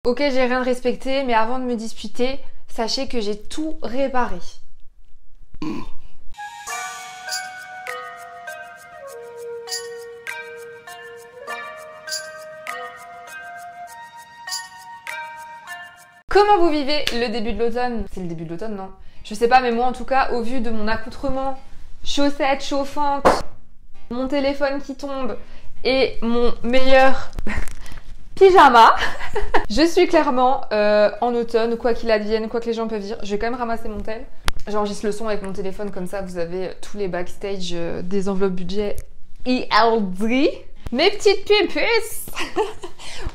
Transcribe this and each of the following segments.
Ok, j'ai rien respecté, mais avant de me disputer, sachez que j'ai tout réparé. Comment vous vivez le début de l'automne? C'est le début de l'automne, non? Je sais pas, mais moi en tout cas, au vu de mon accoutrement, chaussettes chauffantes, mon téléphone qui tombe et mon meilleur pyjama, je suis clairement en automne, quoi qu'il advienne, quoi que les gens peuvent dire. Je vais quand même ramasser mon tel. J'enregistre le son avec mon téléphone, comme ça vous avez tous les backstage des enveloppes budget ELD. Mes petites pupuces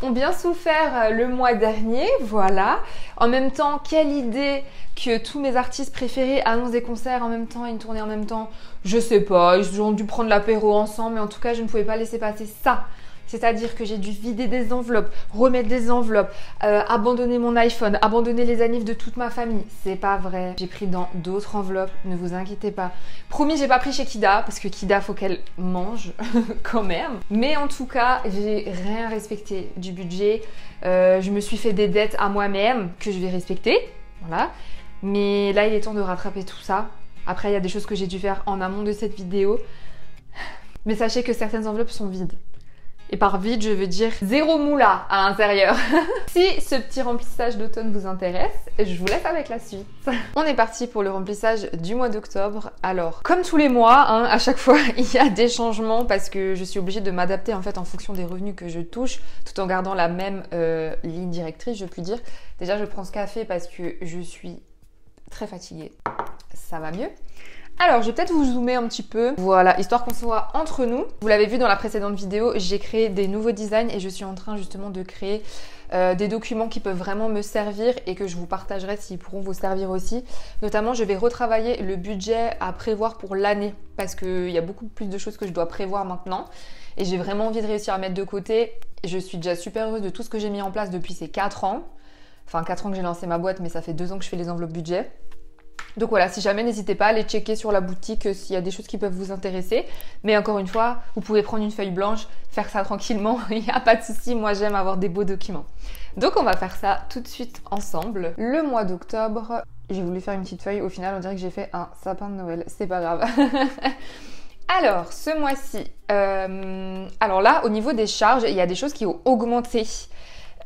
ont bien souffert le mois dernier, voilà. En même temps, quelle idée que tous mes artistes préférés annoncent des concerts en même temps et une tournée en même temps. Je sais pas, ils ont dû prendre l'apéro ensemble, mais en tout cas, je ne pouvais pas laisser passer ça. C'est-à-dire que j'ai dû vider des enveloppes, remettre des enveloppes, abandonner mon iPhone, abandonner les annives de toute ma famille. C'est pas vrai. J'ai pris dans d'autres enveloppes, ne vous inquiétez pas. Promis, j'ai pas pris chez Kida, parce que Kida, faut qu'elle mange quand même. Mais en tout cas, j'ai rien respecté du budget. Je me suis fait des dettes à moi-même que je vais respecter. Voilà. Mais là, il est temps de rattraper tout ça. Après, il y a des choses que j'ai dû faire en amont de cette vidéo. Mais sachez que certaines enveloppes sont vides. Et par vide, je veux dire zéro moula à l'intérieur. Si ce petit remplissage d'automne vous intéresse, je vous laisse avec la suite. On est parti pour le remplissage du mois d'octobre. Alors, comme tous les mois, hein, à chaque fois, il y a des changements parce que je suis obligée de m'adapter en fait en fonction des revenus que je touche, tout en gardant la même ligne directrice, je puis dire. Déjà, je prends ce café parce que je suis très fatiguée. Ça va mieux. Alors, je vais peut-être vous zoomer un petit peu, voilà, histoire qu'on soit entre nous. Vous l'avez vu dans la précédente vidéo, j'ai créé des nouveaux designs et je suis en train justement de créer des documents qui peuvent vraiment me servir et que je vous partagerai s'ils pourront vous servir aussi. Notamment, je vais retravailler le budget à prévoir pour l'année parce qu'il y a beaucoup plus de choses que je dois prévoir maintenant et j'ai vraiment envie de réussir à mettre de côté. Je suis déjà super heureuse de tout ce que j'ai mis en place depuis ces 4 ans. Enfin, 4 ans que j'ai lancé ma boîte, mais ça fait 2 ans que je fais les enveloppes budget. Donc voilà, si jamais, n'hésitez pas à aller checker sur la boutique s'il y a des choses qui peuvent vous intéresser. Mais encore une fois, vous pouvez prendre une feuille blanche, faire ça tranquillement, il n'y a pas de souci, moi j'aime avoir des beaux documents. Donc on va faire ça tout de suite ensemble. Le mois d'octobre, j'ai voulu faire une petite feuille, au final on dirait que j'ai fait un sapin de Noël, c'est pas grave. Alors, ce mois-ci, alors là, au niveau des charges, il y a des choses qui ont augmenté.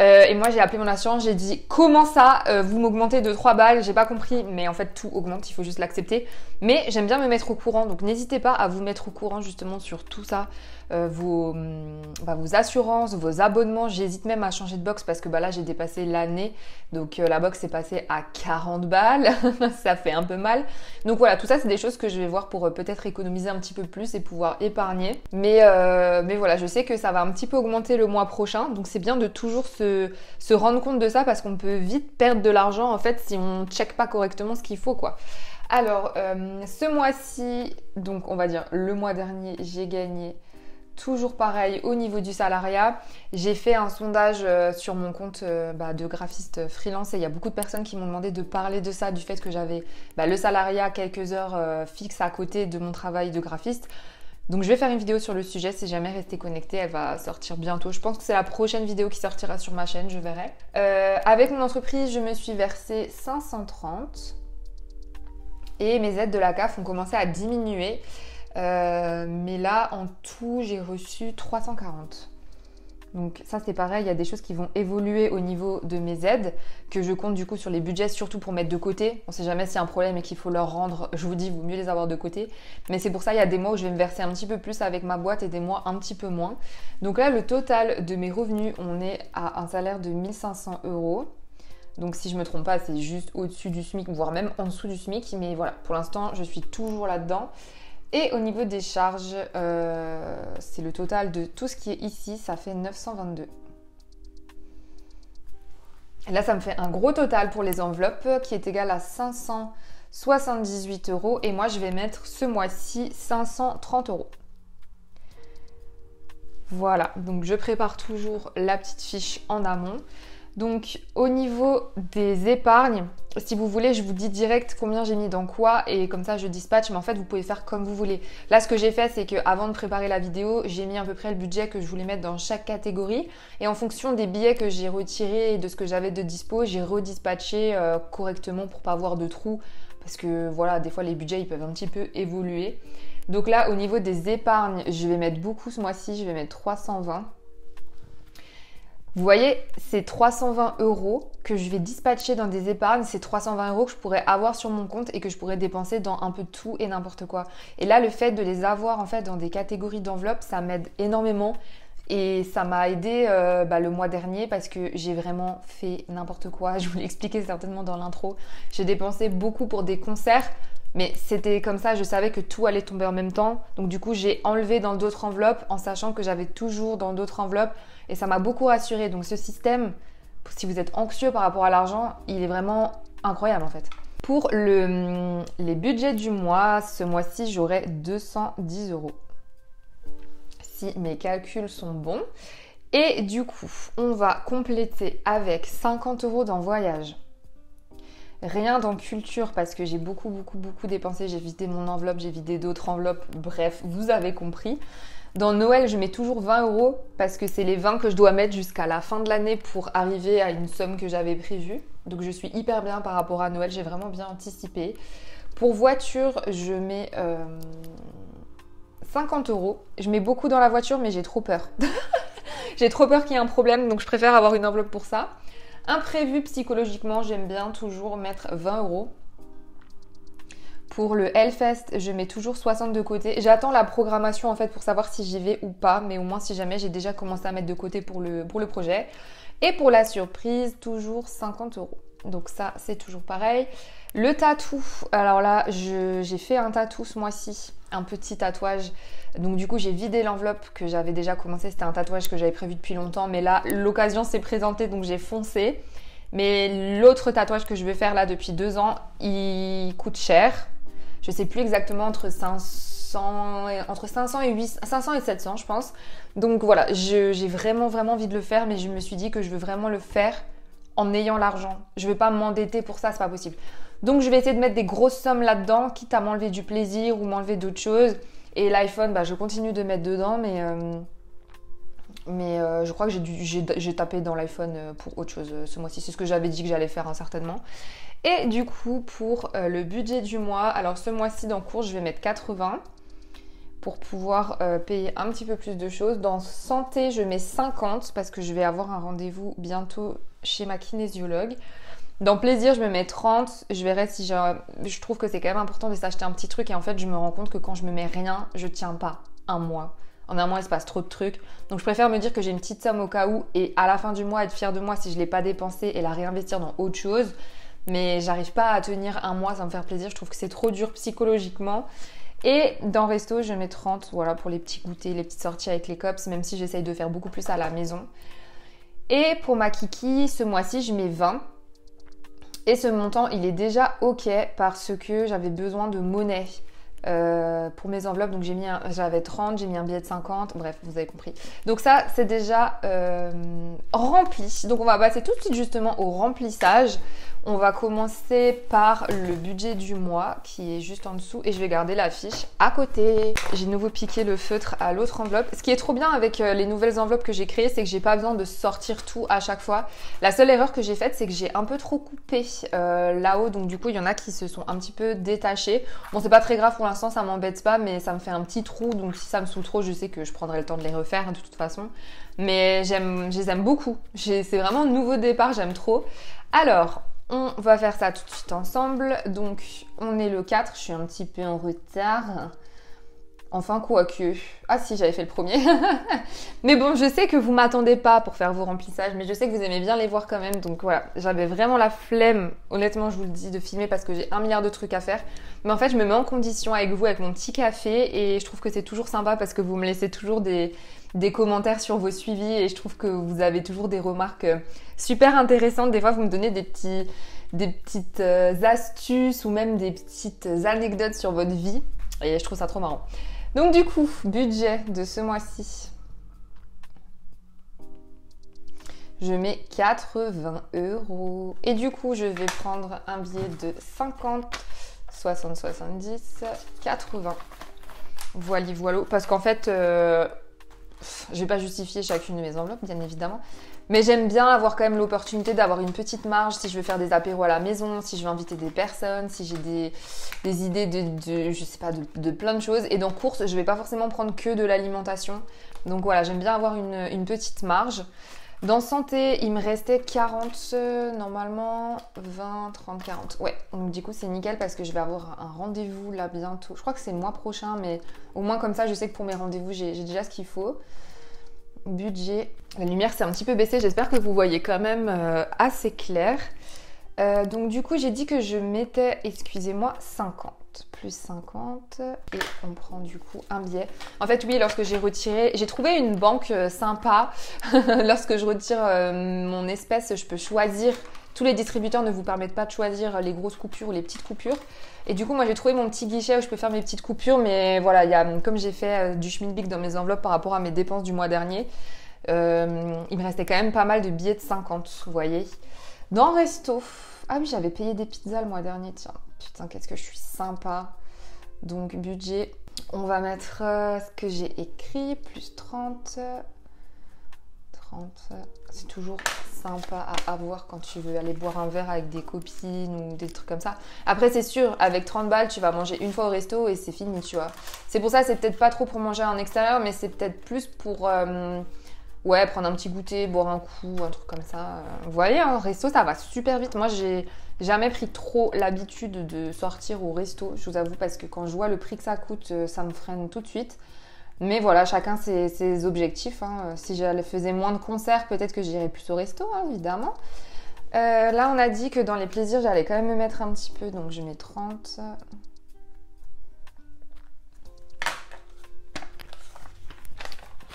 Et moi j'ai appelé mon assurance, j'ai dit comment ça vous m'augmentez de 3 balles, j'ai pas compris, mais en fait tout augmente, il faut juste l'accepter. Mais j'aime bien me mettre au courant, donc n'hésitez pas à vous mettre au courant justement sur tout ça, vos assurances, vos abonnements. J'hésite même à changer de box parce que là j'ai dépassé l'année, donc la box est passée à 40 balles, ça fait un peu mal. Donc voilà, tout ça c'est des choses que je vais voir pour peut-être économiser un petit peu plus et pouvoir épargner. Mais voilà, je sais que ça va un petit peu augmenter le mois prochain, donc c'est bien de toujours se rendre compte de ça parce qu'on peut vite perdre de l'argent en fait si on ne check pas correctement ce qu'il faut quoi. Alors ce mois-ci, donc on va dire le mois dernier, j'ai gagné toujours pareil au niveau du salariat. J'ai fait un sondage sur mon compte de graphiste freelance et il y a beaucoup de personnes qui m'ont demandé de parler de ça, du fait que j'avais le salariat, quelques heures fixes à côté de mon travail de graphiste. Donc je vais faire une vidéo sur le sujet, si jamais restez connectés, elle va sortir bientôt. Je pense que c'est la prochaine vidéo qui sortira sur ma chaîne, je verrai. Avec mon entreprise, je me suis versé 530 et mes aides de la CAF ont commencé à diminuer. Mais là, en tout, j'ai reçu 340. Donc ça c'est pareil, il y a des choses qui vont évoluer au niveau de mes aides que je compte du coup sur les budgets, surtout pour mettre de côté. On sait jamais s'il y a un problème et qu'il faut leur rendre, je vous dis, il vaut mieux les avoir de côté. Mais c'est pour ça, il y a des mois où je vais me verser un petit peu plus avec ma boîte et des mois un petit peu moins. Donc là, le total de mes revenus, on est à un salaire de 1500 €. Donc si je me trompe pas, c'est juste au-dessus du SMIC, voire même en dessous du SMIC. Mais voilà, pour l'instant, je suis toujours là-dedans. Et au niveau des charges, c'est le total de tout ce qui est ici, ça fait 922. Et là, ça me fait un gros total pour les enveloppes qui est égal à 578 €. Et moi, je vais mettre ce mois-ci 530 €. Voilà, donc je prépare toujours la petite fiche en amont. Donc au niveau des épargnes, si vous voulez, je vous dis direct combien j'ai mis dans quoi et comme ça je dispatche, mais en fait vous pouvez faire comme vous voulez. Là ce que j'ai fait, c'est qu'avant de préparer la vidéo, j'ai mis à peu près le budget que je voulais mettre dans chaque catégorie et en fonction des billets que j'ai retirés et de ce que j'avais de dispo, j'ai redispatché correctement pour pas avoir de trous parce que voilà, des fois les budgets ils peuvent un petit peu évoluer. Donc là au niveau des épargnes, je vais mettre beaucoup ce mois-ci, je vais mettre 320. Vous voyez, c'est 320 € que je vais dispatcher dans des épargnes. C'est 320 € que je pourrais avoir sur mon compte et que je pourrais dépenser dans un peu de tout et n'importe quoi. Et là, le fait de les avoir en fait dans des catégories d'enveloppes, ça m'aide énormément. Et ça m'a aidé le mois dernier parce que j'ai vraiment fait n'importe quoi. Je vous l'ai expliqué certainement dans l'intro. J'ai dépensé beaucoup pour des concerts. Mais c'était comme ça, je savais que tout allait tomber en même temps. Donc du coup, j'ai enlevé dans d'autres enveloppes en sachant que j'avais toujours dans d'autres enveloppes. Et ça m'a beaucoup rassurée. Donc ce système, si vous êtes anxieux par rapport à l'argent, il est vraiment incroyable en fait. Pour les budgets du mois, ce mois-ci, j'aurai 210 €. Si mes calculs sont bons. Et du coup, on va compléter avec 50 € dans voyage. Rien dans culture parce que j'ai beaucoup dépensé. J'ai vidé mon enveloppe, j'ai vidé d'autres enveloppes. Bref, vous avez compris. Dans Noël, je mets toujours 20 € parce que c'est les 20 que je dois mettre jusqu'à la fin de l'année pour arriver à une somme que j'avais prévue. Donc je suis hyper bien par rapport à Noël. J'ai vraiment bien anticipé. Pour voiture, je mets 50 €. Je mets beaucoup dans la voiture mais j'ai trop peur. J'ai trop peur qu'il y ait un problème donc je préfère avoir une enveloppe pour ça. Imprévu psychologiquement, j'aime bien toujours mettre 20 €. Pour le Hellfest, je mets toujours 60 € de côté. J'attends la programmation en fait pour savoir si j'y vais ou pas, mais au moins si jamais j'ai déjà commencé à mettre de côté pour le projet. Et pour la surprise, toujours 50 €. Donc ça, c'est toujours pareil. Le tatou, alors là, j'ai fait un tatou ce mois-ci, un petit tatouage. Donc du coup, j'ai vidé l'enveloppe que j'avais déjà commencé. C'était un tatouage que j'avais prévu depuis longtemps, mais là, l'occasion s'est présentée, donc j'ai foncé. Mais l'autre tatouage que je vais faire là depuis 2 ans, il coûte cher. Je sais plus exactement entre 500 et 700, je pense. Donc voilà, j'ai vraiment envie de le faire, mais je me suis dit que je veux vraiment le faire en ayant l'argent. Je ne vais pas m'endetter pour ça, c'est pas possible. Donc je vais essayer de mettre des grosses sommes là-dedans, quitte à m'enlever du plaisir ou m'enlever d'autres choses. Et l'iPhone, je continue de mettre dedans, mais je crois que j'ai tapé dans l'iPhone pour autre chose ce mois-ci. C'est ce que j'avais dit que j'allais faire certainement. Et du coup, pour le budget du mois, alors ce mois-ci dans course, je vais mettre 80 pour pouvoir payer un petit peu plus de choses. Dans santé, je mets 50 parce que je vais avoir un rendez-vous bientôt chez ma kinésiologue. Dans plaisir, je me mets 30. Je verrai si je trouve que c'est quand même important de s'acheter un petit truc. Et en fait, je me rends compte que quand je me mets rien, je tiens pas un mois. En un mois, il se passe trop de trucs. Donc, je préfère me dire que j'ai une petite somme au cas où. Et à la fin du mois, être fière de moi si je ne l'ai pas dépensée et la réinvestir dans autre chose. Mais j'arrive pas à tenir un mois sans me faire plaisir. Je trouve que c'est trop dur psychologiquement. Et dans resto, je mets 30. Voilà, pour les petits goûters, les petites sorties avec les cops. Même si j'essaye de faire beaucoup plus à la maison. Et pour ma kiki, ce mois-ci, je mets 20. Et ce montant, il est déjà ok parce que j'avais besoin de monnaie pour mes enveloppes. Donc j'avais 30, j'ai mis un billet de 50. Bref, vous avez compris. Donc ça, c'est déjà rempli. Donc on va passer tout de suite justement au remplissage. On va commencer par le budget du mois qui est juste en dessous et je vais garder la fiche à côté. J'ai de nouveau piqué le feutre à l'autre enveloppe. Ce qui est trop bien avec les nouvelles enveloppes que j'ai créées, c'est que j'ai pas besoin de sortir tout à chaque fois. La seule erreur que j'ai faite, c'est que j'ai un peu trop coupé là-haut. Donc du coup, il y en a qui se sont un petit peu détachés. Bon, c'est pas très grave pour l'instant, ça m'embête pas, mais ça me fait un petit trou. Donc si ça me saoule trop, je sais que je prendrai le temps de les refaire de toute façon. Mais je les aime beaucoup. C'est vraiment un nouveau départ, j'aime trop. Alors, on va faire ça tout de suite ensemble. Donc, on est le 4. Je suis un petit peu en retard. Enfin, quoique. Ah si, j'avais fait le premier. Mais bon, je sais que vous m'attendez pas pour faire vos remplissages. Mais je sais que vous aimez bien les voir quand même. Donc voilà, j'avais vraiment la flemme, honnêtement, je vous le dis, de filmer parce que j'ai 1 milliard de trucs à faire. Mais en fait, je me mets en condition avec vous, avec mon petit café. Et je trouve que c'est toujours sympa parce que vous me laissez toujours des commentaires sur vos suivis. Et je trouve que vous avez toujours des remarques super intéressantes. Des fois, vous me donnez des petites astuces ou même des petites anecdotes sur votre vie. Et je trouve ça trop marrant. Donc du coup, budget de ce mois-ci. je mets 80 €. Et du coup, je vais prendre un billet de 50, 60, 70, 80. Voilà. Parce qu'en fait, je vais pas justifier chacune de mes enveloppes, bien évidemment. Mais j'aime bien avoir quand même l'opportunité d'avoir une petite marge si je veux faire des apéros à la maison, si je veux inviter des personnes, si j'ai des idées je sais pas, de plein de choses. Et dans course, je vais pas forcément prendre que de l'alimentation. Donc voilà, j'aime bien avoir une petite marge. Dans santé, il me restait 40, normalement 20, 30, 40. Ouais, donc du coup c'est nickel parce que je vais avoir un rendez-vous là bientôt. Je crois que c'est le mois prochain, mais au moins comme ça, je sais que pour mes rendez-vous, j'ai déjà ce qu'il faut. Budget. La lumière s'est un petit peu baissée, j'espère que vous voyez quand même assez clair. Donc du coup, j'ai dit que je mettais, excusez-moi, 50. Plus 50 et on prend du coup un billet. En fait, oui, lorsque j'ai trouvé une banque sympa. Lorsque je retire mon espèce, je peux choisir. Tous les distributeurs ne vous permettent pas de choisir les grosses coupures ou les petites coupures. Et du coup, moi, j'ai trouvé mon petit guichet où je peux faire mes petites coupures. Mais voilà, comme j'ai fait du schmilblick dans mes enveloppes par rapport à mes dépenses du mois dernier, il me restait quand même pas mal de billets de 50, vous voyez. Dans resto, ah oui, j'avais payé des pizzas le mois dernier, tiens. Putain, qu'est-ce que je suis sympa. Donc, budget, on va mettre ce que j'ai écrit, plus 30. 30, c'est toujours sympa à avoir quand tu veux aller boire un verre avec des copines ou des trucs comme ça. Après, c'est sûr, avec 30 balles, tu vas manger une fois au resto et c'est fini, tu vois. C'est pour ça, c'est peut-être pas trop pour manger en extérieur, mais c'est peut-être plus pour... ouais, prendre un petit goûter, boire un coup, un truc comme ça. Vous voyez, un resto, ça va super vite. Moi, j'ai jamais pris trop l'habitude de sortir au resto, je vous avoue, parce que quand je vois le prix que ça coûte, ça me freine tout de suite. Mais voilà, chacun ses objectifs. Hein. Si je faisais moins de concerts, peut-être que j'irais plus au resto, hein, évidemment. Là, on a dit que dans les plaisirs, j'allais quand même me mettre un petit peu, donc je mets 30.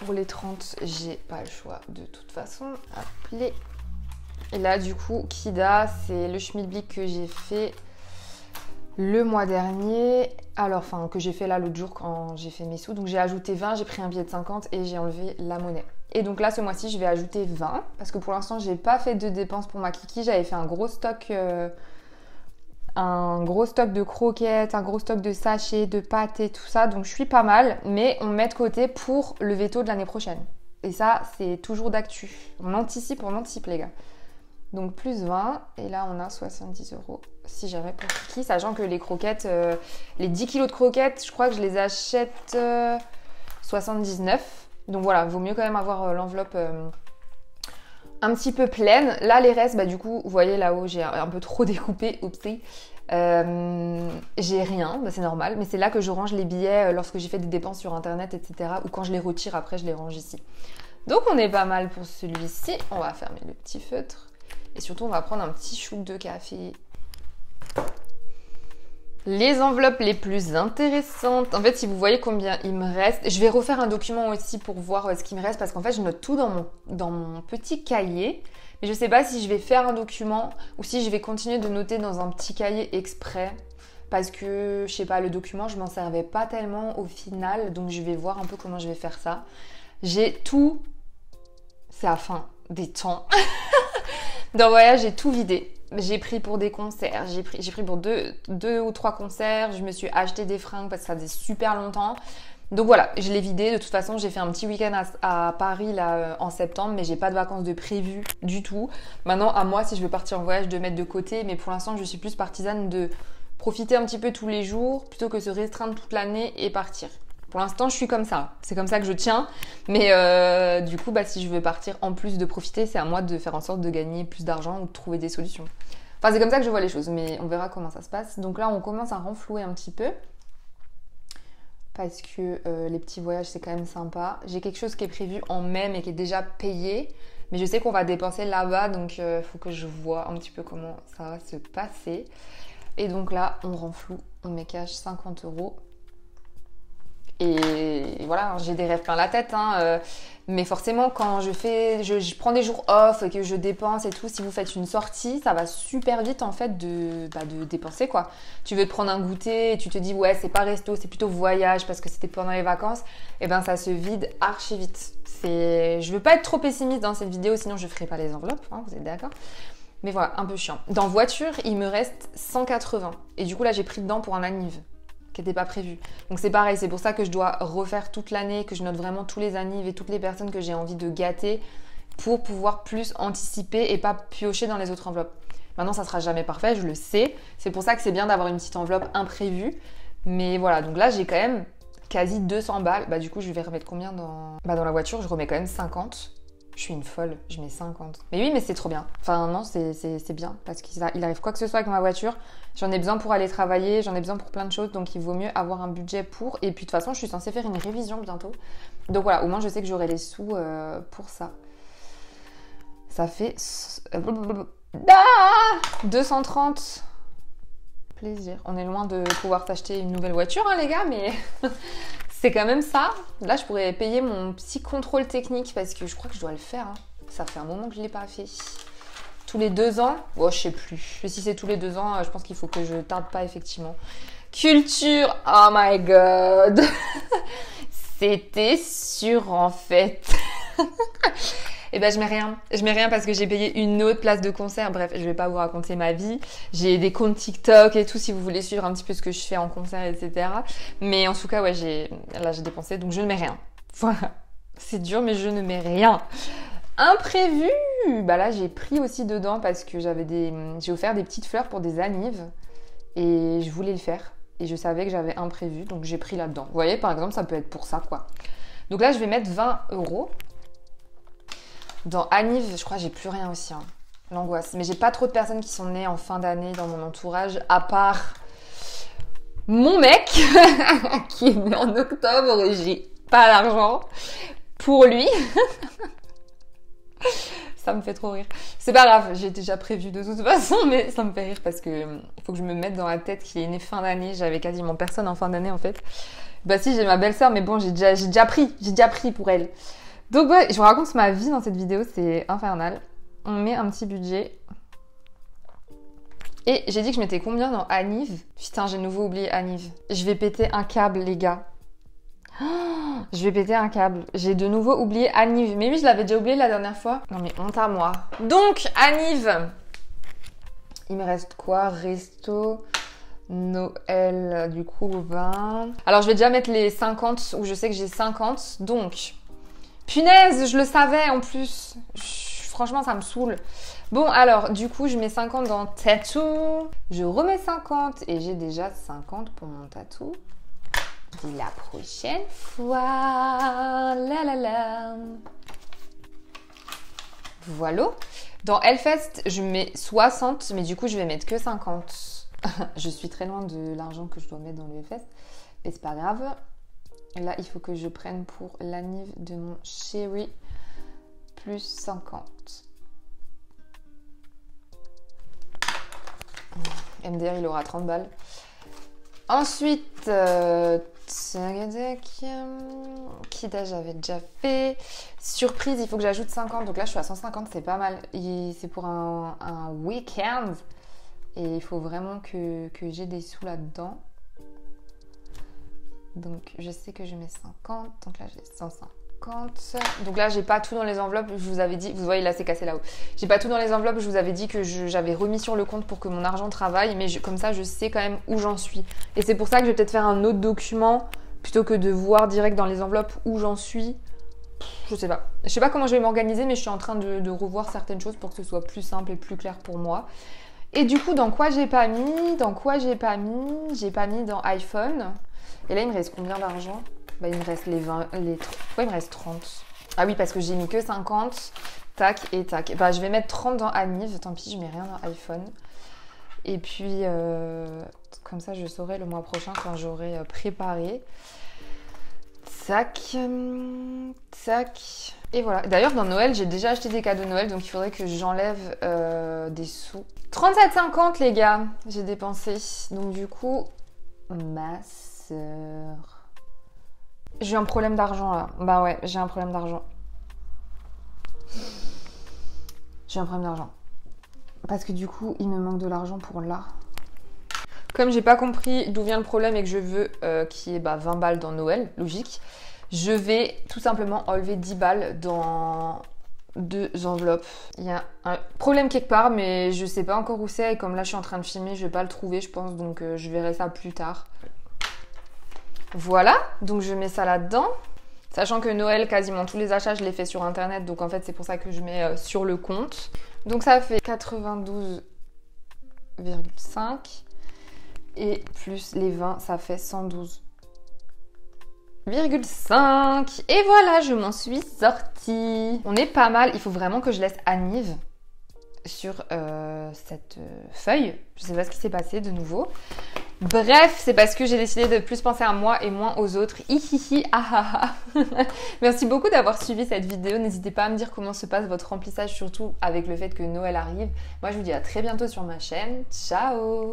Pour les 30, j'ai pas le choix de toute façon. Appeler. Et là, du coup, Kida, c'est le schmilblick que j'ai fait le mois dernier. Alors, enfin, que j'ai fait là l'autre jour quand j'ai fait mes sous. Donc, j'ai ajouté 20, j'ai pris un billet de 50 et j'ai enlevé la monnaie. Et donc là, ce mois-ci, je vais ajouter 20 parce que pour l'instant, j'ai pas fait de dépenses pour ma kiki. J'avais fait un gros stock de croquettes, un gros stock de sachets, de pâtes et tout ça. Donc, je suis pas mal. Mais on met de côté pour le veto de l'année prochaine. Et ça, c'est toujours d'actu. On anticipe, les gars. Donc plus 20, et là on a 70 € si jamais pour Kiki, sachant que les croquettes, les 10 kilos de croquettes, je crois que je les achète 79. Donc voilà, vaut mieux quand même avoir l'enveloppe un petit peu pleine. Là les restes, bah du coup, vous voyez là-haut, j'ai un peu trop découpé, oupsie. J'ai rien, bah c'est normal, mais c'est là que je range les billets lorsque j'ai fait des dépenses sur internet, etc. Ou quand je les retire, après je les range ici. Donc on est pas mal pour celui-ci. On va fermer le petit feutre. Et surtout, on va prendre un petit shoot de café. Les enveloppes les plus intéressantes. En fait, si vous voyez combien il me reste, je vais refaire un document aussi pour voir ce qui me reste parce qu'en fait, je note tout dans mon petit cahier. Mais je ne sais pas si je vais faire un document ou si je vais continuer de noter dans un petit cahier exprès. Parce que, je sais pas, le document, je m'en servais pas tellement au final. Donc, je vais voir un peu comment je vais faire ça. J'ai tout... C'est à la fin des temps. Dans le voyage, j'ai tout vidé. J'ai pris pour des concerts, j'ai pris pour deux ou trois concerts, je me suis acheté des fringues parce que ça faisait super longtemps. Donc voilà, je l'ai vidé. De toute façon, j'ai fait un petit week-end à Paris là, en septembre, mais j'ai pas de vacances de prévu du tout. Maintenant, à moi, si je veux partir en voyage, de mettre de côté. Mais pour l'instant, je suis plus partisane de profiter un petit peu tous les jours plutôt que se restreindre toute l'année et partir. Pour l'instant, je suis comme ça. C'est comme ça que je tiens. Mais du coup, si je veux partir en plus de profiter, c'est à moi de faire en sorte de gagner plus d'argent ou de trouver des solutions. Enfin, c'est comme ça que je vois les choses. Mais on verra comment ça se passe. Donc là, on commence à renflouer un petit peu. Parce que les petits voyages, c'est quand même sympa. J'ai quelque chose qui est prévu en mai, mais qui est déjà payé. Mais je sais qu'on va dépenser là-bas. Donc, il faut que je vois un petit peu comment ça va se passer. Et donc là, on renfloue. On met cash 50 €. Et voilà, j'ai des rêves plein la tête, hein. Mais forcément, quand je prends des jours off et que je dépense et tout, si vous faites une sortie, ça va super vite en fait de dépenser quoi. Tu veux te prendre un goûter et tu te dis ouais, c'est pas resto, c'est plutôt voyage parce que c'était pendant les vacances, et ben ça se vide archi vite. Je veux pas être trop pessimiste dans cette vidéo, sinon je ferai pas les enveloppes, hein, vous êtes d'accord? Mais voilà, un peu chiant. Dans voiture, il me reste 180. Et du coup là, j'ai pris dedans pour un anniv qui n'était pas prévu. Donc c'est pareil, c'est pour ça que je dois refaire toute l'année, que je note vraiment tous les annives et toutes les personnes que j'ai envie de gâter pour pouvoir plus anticiper et pas piocher dans les autres enveloppes. Maintenant, ça sera jamais parfait, je le sais. C'est pour ça que c'est bien d'avoir une petite enveloppe imprévue. Mais voilà, donc là, j'ai quand même quasi 200 balles. Bah du coup, je vais remettre combien dans la voiture? Je remets quand même 50. Je suis une folle, je mets 50. Mais oui, mais c'est trop bien. Enfin non, c'est bien. Parce qu'il arrive quoi que ce soit avec ma voiture. J'en ai besoin pour aller travailler, j'en ai besoin pour plein de choses. Donc il vaut mieux avoir un budget pour. Et puis de toute façon, je suis censée faire une révision bientôt. Donc voilà, au moins je sais que j'aurai les sous pour ça. Ça fait... 230. Plaisir. On est loin de pouvoir s'acheter une nouvelle voiture, hein les gars, mais... C'est quand même ça. Là, je pourrais payer mon petit contrôle technique parce que je crois que je dois le faire. Hein. Ça fait un moment que je ne l'ai pas fait. Tous les 2 ans, oh, je sais plus. Mais si c'est tous les 2 ans, je pense qu'il faut que je tarde pas effectivement. Culture, oh my god. C'était sûr en fait. Et ben je mets rien. Je mets rien parce que j'ai payé une autre place de concert. Bref, je vais pas vous raconter ma vie. J'ai des comptes TikTok et tout si vous voulez suivre un petit peu ce que je fais en concert, etc. Mais en tout cas, ouais, j'ai dépensé, donc je ne mets rien. Voilà. C'est dur, mais je ne mets rien. Imprévu, bah là j'ai pris aussi dedans parce que j'ai offert des petites fleurs pour des annives et je voulais le faire. Et je savais que j'avais imprévu, donc j'ai pris là-dedans. Vous voyez, par exemple, ça peut être pour ça, quoi. Donc là, je vais mettre 20 €. Dans Anniv, je crois que j'ai plus rien aussi. Hein. L'angoisse. Mais j'ai pas trop de personnes qui sont nées en fin d'année dans mon entourage, à part mon mec, qui est né en octobre et j'ai pas l'argent pour lui. Ça me fait trop rire. C'est pas grave, j'ai déjà prévu de toute façon, mais ça me fait rire parce que faut que je me mette dans la tête qu'il est né fin d'année. J'avais quasiment personne en fin d'année en fait. Bah si, j'ai ma belle-sœur, mais bon, j'ai déjà pris pour elle. Donc ouais, je vous raconte ma vie dans cette vidéo, c'est infernal. On met un petit budget. Et j'ai dit que je mettais combien dans Anniv? Putain, j'ai de nouveau oublié Anniv. Je vais péter un câble, les gars. Oh, je vais péter un câble. J'ai de nouveau oublié Anniv. Mais oui, je l'avais déjà oublié la dernière fois. Non mais honte à moi. Donc, Anniv. Il me reste quoi? Resto, Noël, du coup 20. Alors, je vais déjà mettre les 50, où je sais que j'ai 50. Donc... Punaise, je le savais en plus. Franchement, ça me saoule. Bon, alors, du coup, je mets 50 dans tattoo. Je remets 50 et j'ai déjà 50 pour mon tattoo. La prochaine fois. La la la. Voilà. Dans Hellfest, je mets 60, mais du coup, je vais mettre que 50. Je suis très loin de l'argent que je dois mettre dans le Hellfest. Mais c'est pas grave. Là, il faut que je prenne pour l'anniv de mon chéri plus 50. MDR, il aura 30 balles. Ensuite, Kida, j'avais déjà fait. Surprise, il faut que j'ajoute 50. Donc là, je suis à 150, c'est pas mal. C'est pour un week-end. Et il faut vraiment que j'ai des sous là-dedans. Donc, je sais que je mets 50. Donc là, j'ai 150. Donc là, j'ai pas tout dans les enveloppes. Je vous avais dit, vous voyez, là, c'est cassé là-haut. J'ai pas tout dans les enveloppes. Je vous avais dit que j'avais remis sur le compte pour que mon argent travaille. Mais comme ça, je sais quand même où j'en suis. Et c'est pour ça que je vais peut-être faire un autre document plutôt que de voir direct dans les enveloppes où j'en suis. Je sais pas. Je sais pas comment je vais m'organiser, mais je suis en train de revoir certaines choses pour que ce soit plus simple et plus clair pour moi. Et du coup, dans quoi j'ai pas mis? J'ai pas mis dans iPhone. Et là, il me reste combien d'argent? Bah, il me reste les 20, pourquoi il me reste 30? Ah oui, parce que j'ai mis que 50. Tac et tac. Bah, je vais mettre 30 dans Anniv. Tant pis, je mets rien dans iPhone. Et puis, comme ça, je saurai le mois prochain quand j'aurai préparé. Tac. Tac. Et voilà. D'ailleurs, dans Noël, j'ai déjà acheté des cadeaux de Noël. Donc, il faudrait que j'enlève des sous. 37,50 les gars, j'ai dépensé. Donc, du coup, ma sœur. J'ai un problème d'argent là. Bah ouais, j'ai un problème d'argent. J'ai un problème d'argent. Parce que du coup, il me manque de l'argent pour là. Comme j'ai pas compris d'où vient le problème et que je veux qu'il y ait 20 balles dans Noël, logique, je vais tout simplement enlever 10 balles dans 2 enveloppes. Il y a un problème quelque part, mais je sais pas encore où c'est. Et comme là, je suis en train de filmer, je vais pas le trouver, je pense. Donc, je verrai ça plus tard. Voilà, donc je mets ça là-dedans. Sachant que Noël, quasiment tous les achats, je les fais sur Internet. Donc, en fait, c'est pour ça que je mets sur le compte. Donc, ça fait 92,5. Et plus les 20, ça fait 112,5. Et voilà, je m'en suis sortie. On est pas mal. Il faut vraiment que je laisse Aniv sur cette feuille. Je sais pas ce qui s'est passé de nouveau. Bref, c'est parce que j'ai décidé de plus penser à moi et moins aux autres. Hihihi, ah ah ah. Merci beaucoup d'avoir suivi cette vidéo. N'hésitez pas à me dire comment se passe votre remplissage, surtout avec le fait que Noël arrive. Moi, je vous dis à très bientôt sur ma chaîne. Ciao!